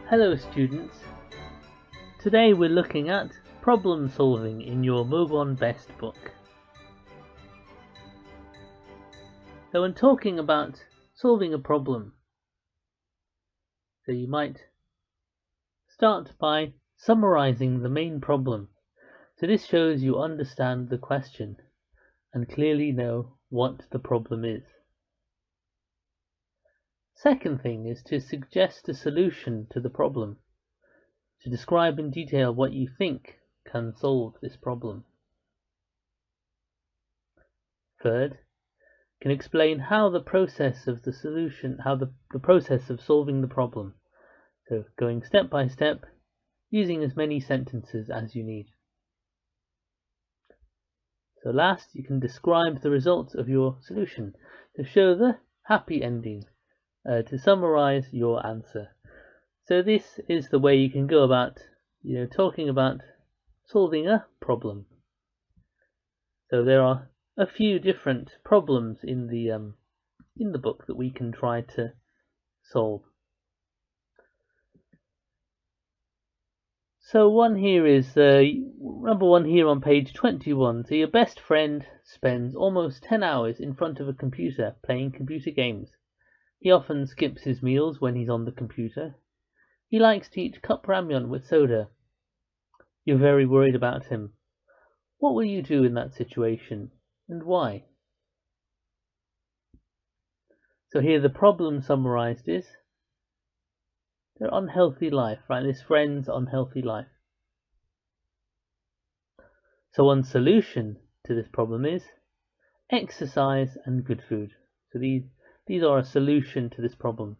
Hello students, today we're looking at problem solving in your week10 book. So when talking about solving a problem, so you might start by summarizing the main problem. So this shows you understand the question and clearly know what the problem is. Second thing is to suggest a solution to the problem, to describe in detail what you think can solve this problem. Third, can explain how the process of the solution, the process of solving the problem. So going step by step, using as many sentences as you need. So last, you can describe the results of your solution to show the happy ending, to summarize your answer. So this is the way you can go about, talking about solving a problem. So there are a few different problems in the book that we can try to solve. So one here is number one here on page 21. So your best friend spends almost 10 hours in front of a computer playing computer games. He often skips his meals when he's on the computer. He likes to eat cup ramyun with soda. You're very worried about him. What will you do in that situation, and why? So here the problem summarized is their unhealthy life, right? This friend's unhealthy life. So one solution to this problem is exercise and good food. So these are a solution to this problem.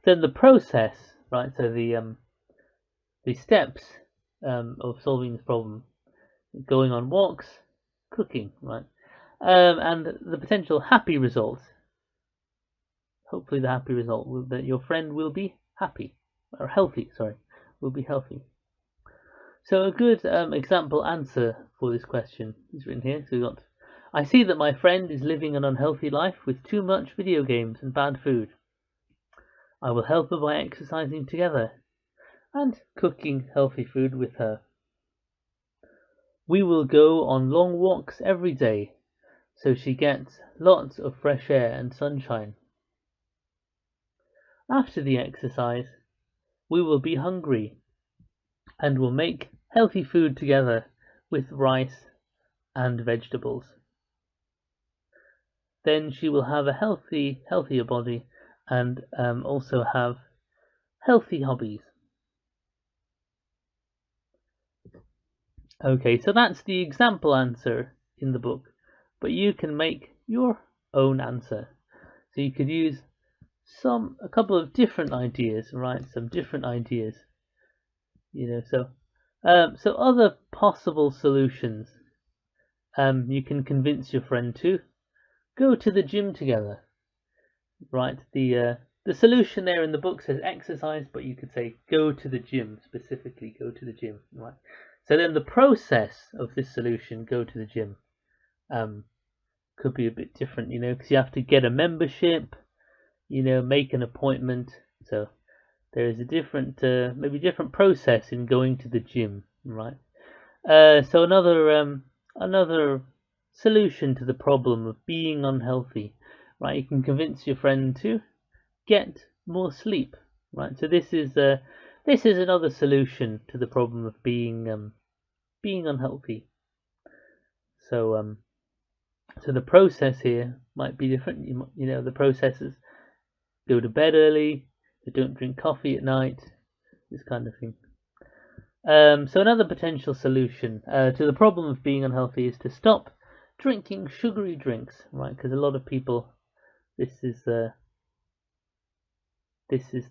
Then the process, right? So the steps of solving this problem: going on walks, cooking, right? And the potential happy result. Hopefully, the happy result will that your friend will be happy or healthy. Sorry, will be healthy. So a good example answer for this question is written here. So we got: I see that my friend is living an unhealthy life with too much video games and bad food. I will help her by exercising together and cooking healthy food with her. We will go on long walks every day so she gets lots of fresh air and sunshine. After the exercise, we will be hungry and will make healthy food together with rice and vegetables. Then she will have a healthier body and also have healthy hobbies. Okay, so that's the example answer in the book, but you can make your own answer. So you could use a couple of different ideas, right? Some different ideas, So other possible solutions. You can convince your friend to go to the gym together, right? The solution there in the book says exercise, but you could say go to the gym, specifically go to the gym, right? So then the process of this solution, go to the gym, could be a bit different, because you have to get a membership, make an appointment. So there is a different, maybe different process in going to the gym, right? So another solution to the problem of being unhealthy, right? You can convince your friend to get more sleep, right? So this is another solution to the problem of being unhealthy. So the process here might be different. The process is go to bed early, don't drink coffee at night, this kind of thing. So another potential solution to the problem of being unhealthy is to stop drinking sugary drinks, right? Because a lot of people, this is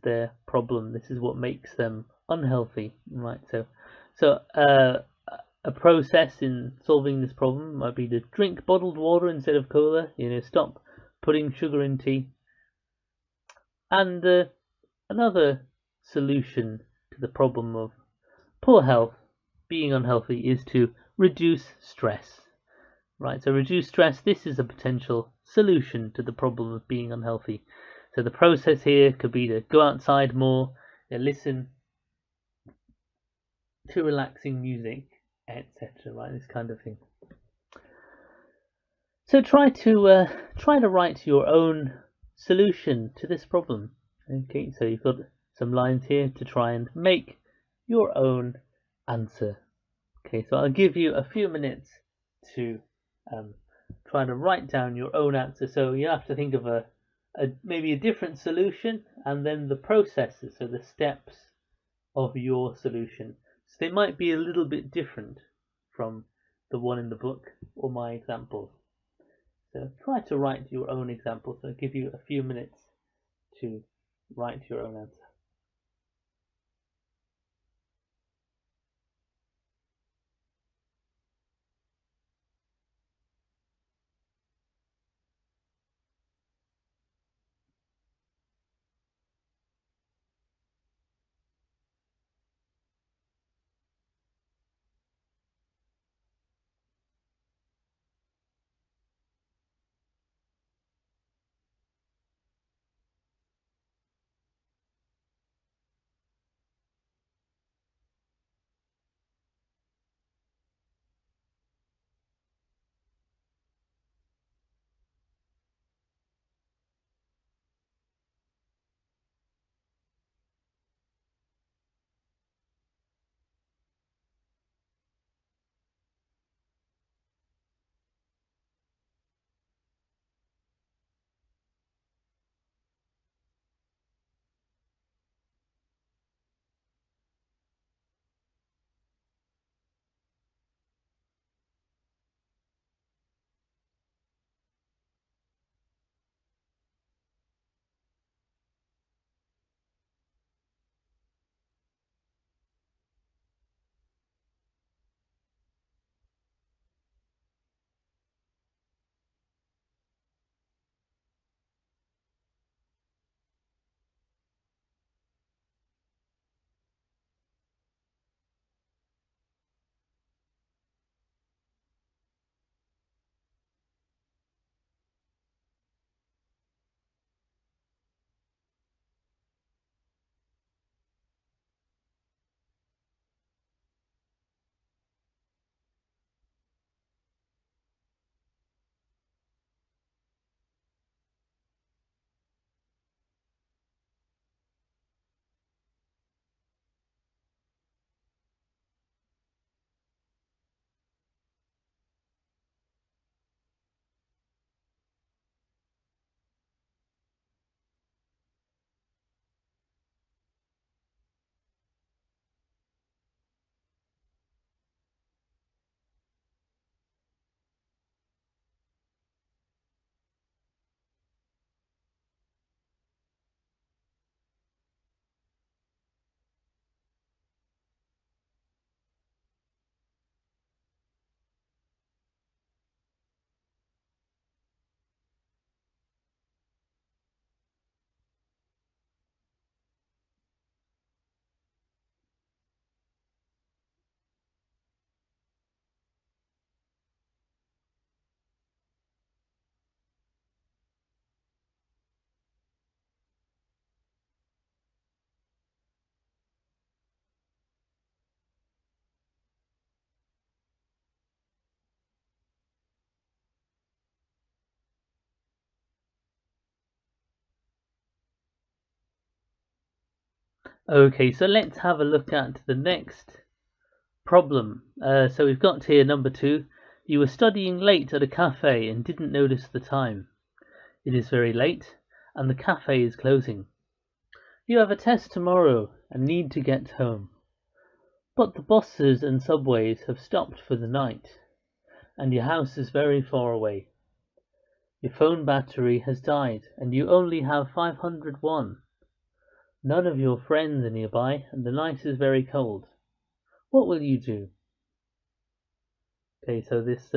their problem. This is what makes them unhealthy, right? So a process in solving this problem might be to drink bottled water instead of cola. Stop putting sugar in tea. And another solution to the problem of poor health, being unhealthy, is to reduce stress, right? So reduce stress, this is a potential solution to the problem of being unhealthy. So the process here could be to go outside more, listen to relaxing music, etc. Right, this kind of thing. So try to write your own solution to this problem. Okay, so you've got some lines here to try and make your own answer. Okay, so I'll give you a few minutes to try to write down your own answer. So you have to think of maybe a different solution and then the processes, so the steps of your solution. So they might be a little bit different from the one in the book or my examples. So try to write your own example. So I'll give you a few minutes to write your own answer. Okay, so let's have a look at the next problem. So we've got here number 2. You were studying late at a cafe and didn't notice the time. It is very late and the cafe is closing. You have a test tomorrow and need to get home. But the buses and subways have stopped for the night and your house is very far away. Your phone battery has died and you only have 501. None of your friends are nearby and the night is very cold. What will you do? Okay, so this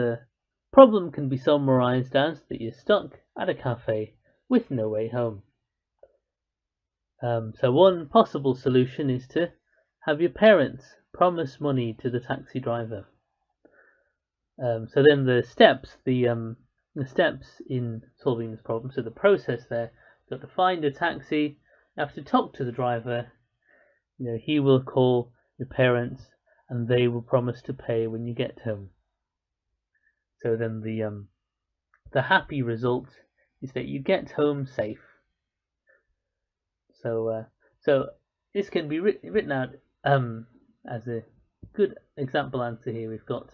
problem can be summarized as that you're stuck at a cafe with no way home. So one possible solution is to have your parents promise money to the taxi driver. So then the steps in solving this problem, so the process there, you've got to find a taxi, you have to talk to the driver, he will call your parents and they will promise to pay when you get home. So then the happy result is that you get home safe. So this can be written out as a good example answer here. We've got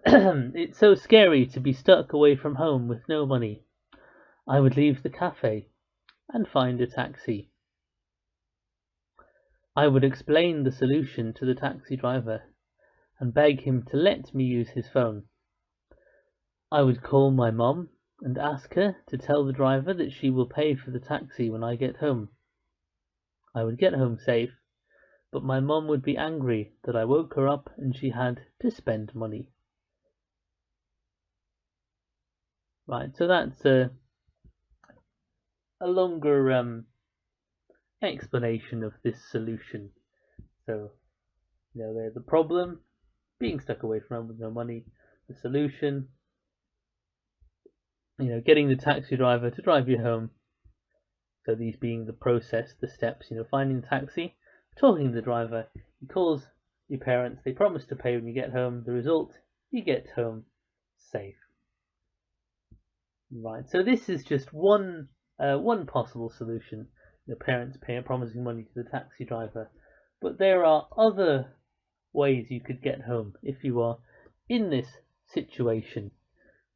it's so scary to be stuck away from home with no money. I would leave the cafe and find a taxi. I would explain the solution to the taxi driver and beg him to let me use his phone. I would call my mom and ask her to tell the driver that she will pay for the taxi when I get home. I would get home safe, but my mom would be angry that I woke her up and she had to spend money. Right, so that's a longer explanation of this solution. So, there's the problem, being stuck away from home with no money. The solution, getting the taxi driver to drive you home. So these being the process, the steps, finding the taxi, talking to the driver, he calls your parents, they promise to pay when you get home. The result, you get home safe. Right, so this is just one possible solution. The parents promising money to the taxi driver. But there are other ways you could get home if you are in this situation.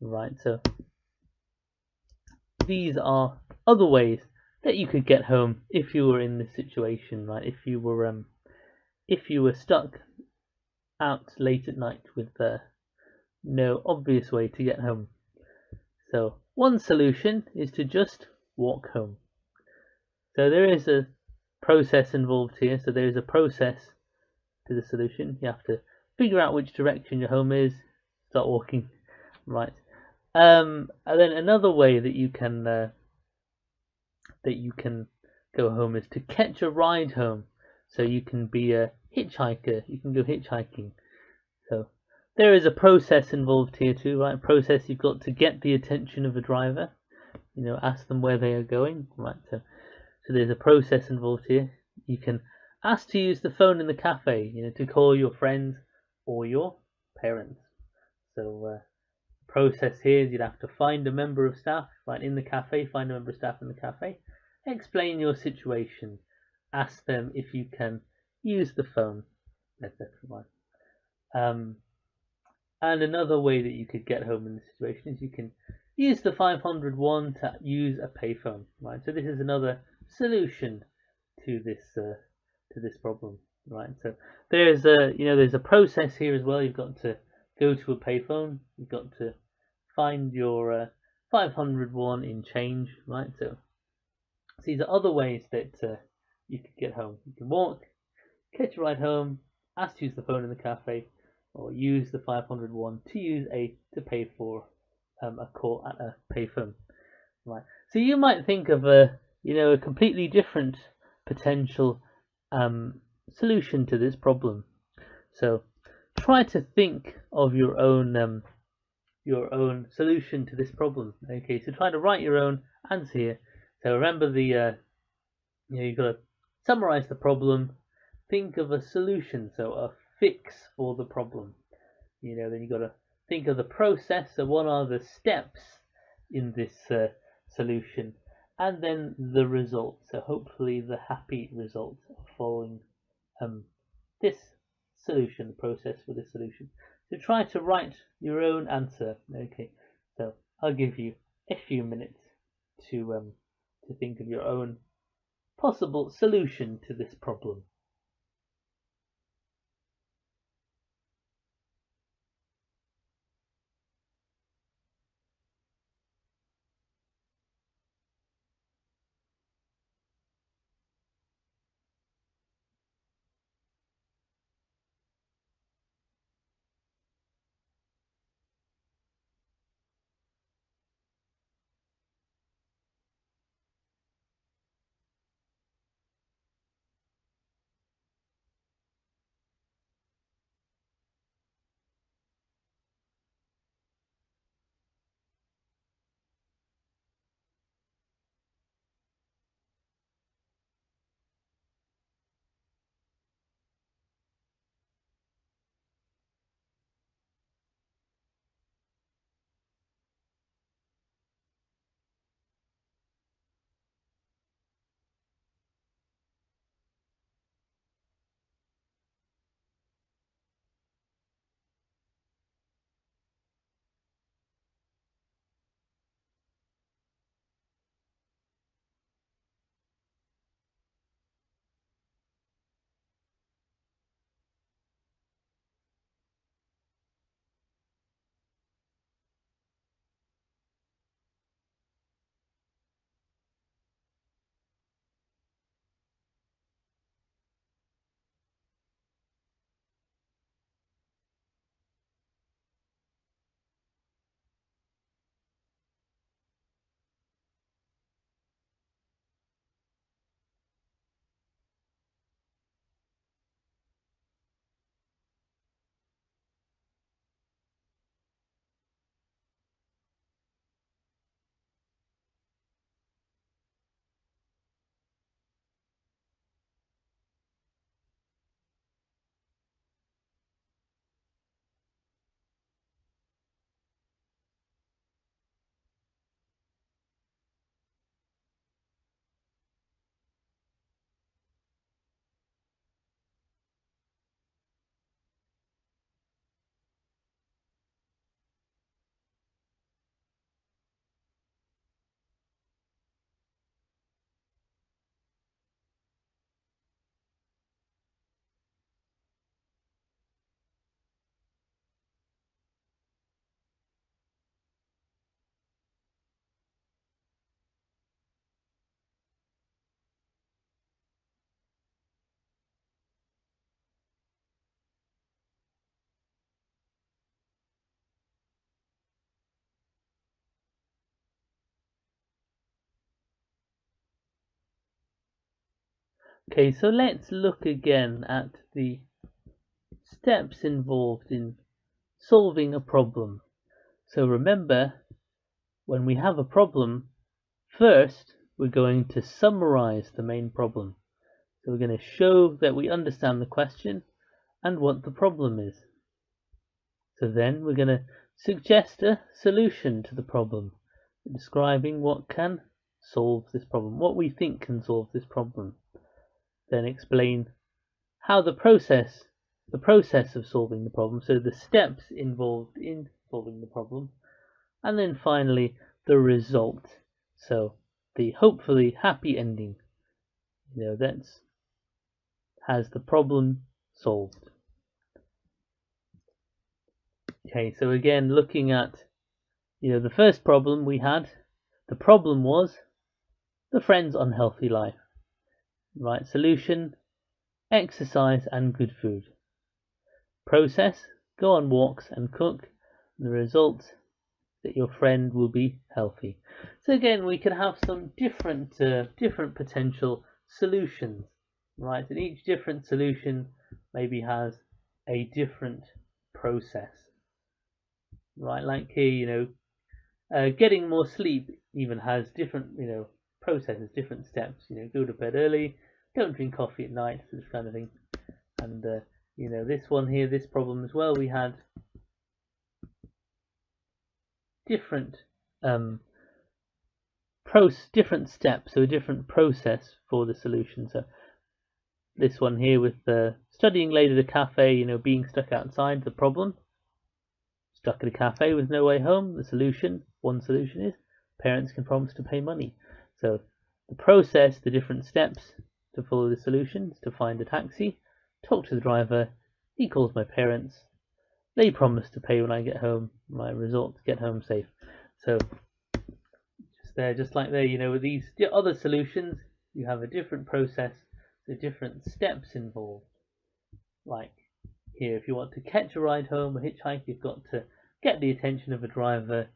Right, so these are other ways that you could get home if you were in this situation, right? If you were stuck out late at night with no obvious way to get home. So one solution is to just walk home. So there is a process involved here. So there is a process to the solution. You have to figure out which direction your home is, start walking, right? And then another way that you can go home is to catch a ride home. So you can be a hitchhiker. You can go hitchhiking. So there is a process involved here too, right? Process, you've got to get the attention of a driver. Ask them where they are going, right? So there's a process involved here. You can ask to use the phone in the cafe, to call your friends or your parents. So process here is you'd have to find a member of staff, right, in the cafe, find a member of staff in the cafe, explain your situation, ask them if you can use the phone, etc. And another way that you could get home in this situation is you can use the 500 won to use a payphone, right? So this is another solution to this problem, right? So there's a process here as well. You've got to go to a payphone. You've got to find your 500 won in change, right? So these are other ways that you could get home. You can walk, catch a ride home, ask to use the phone in the cafe, or use the 500 won to pay for a call at a payphone, right? So you might think of a completely different potential solution to this problem. So try to think of your own solution to this problem. Okay, so try to write your own answer here. So remember you've got to summarize the problem, think of a solution, so a fix for the problem. Then you've got to think of the process, so what are the steps in this solution, and then the result, so hopefully the happy result of following this solution, the process for this solution. So try to write your own answer. Okay, so I'll give you a few minutes to think of your own possible solution to this problem. Okay, so let's look again at the steps involved in solving a problem. So remember, when we have a problem, first we're going to summarize the main problem. So we're going to show that we understand the question and what the problem is. So then we're going to suggest a solution to the problem, describing what can solve this problem, what we think can solve this problem. Then explain how the process of solving the problem, so the steps involved in solving the problem, and then finally the result, so the hopefully happy ending, that has the problem solved. Okay, so again, looking at the first problem we had, the problem was the friend's unhealthy life. Right, solution: exercise and good food. Process: go on walks and cook. The result: that your friend will be healthy. So again, we can have some different potential solutions, right? And each different solution maybe has a different process, right? Like here, getting more sleep even has different, processes, different steps. Go to bed early, don't drink coffee at night, this kind of thing. And this one here, this problem as well, we had different different steps, so a different process for the solution. So this one here with studying late at a cafe, being stuck outside, the problem. Stuck at a cafe with no way home, the solution. One solution is parents can promise to pay money. So the process, the different steps to follow the solution is to find a taxi, talk to the driver, he calls my parents, they promise to pay when I get home, my result: get home safe. So just like there, with these other solutions, you have a different process, the different steps involved. Like here, if you want to catch a ride home or hitchhike, you've got to get the attention of a driver,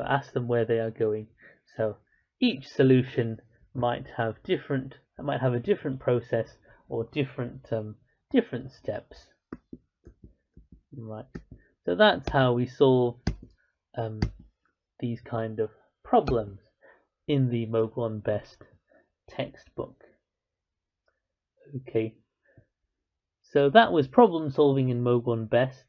ask them where they are going. So each solution might have a different process or different steps. Right. So that's how we solve these kind of problems in the week10 textbook. Okay, so that was problem solving in week10.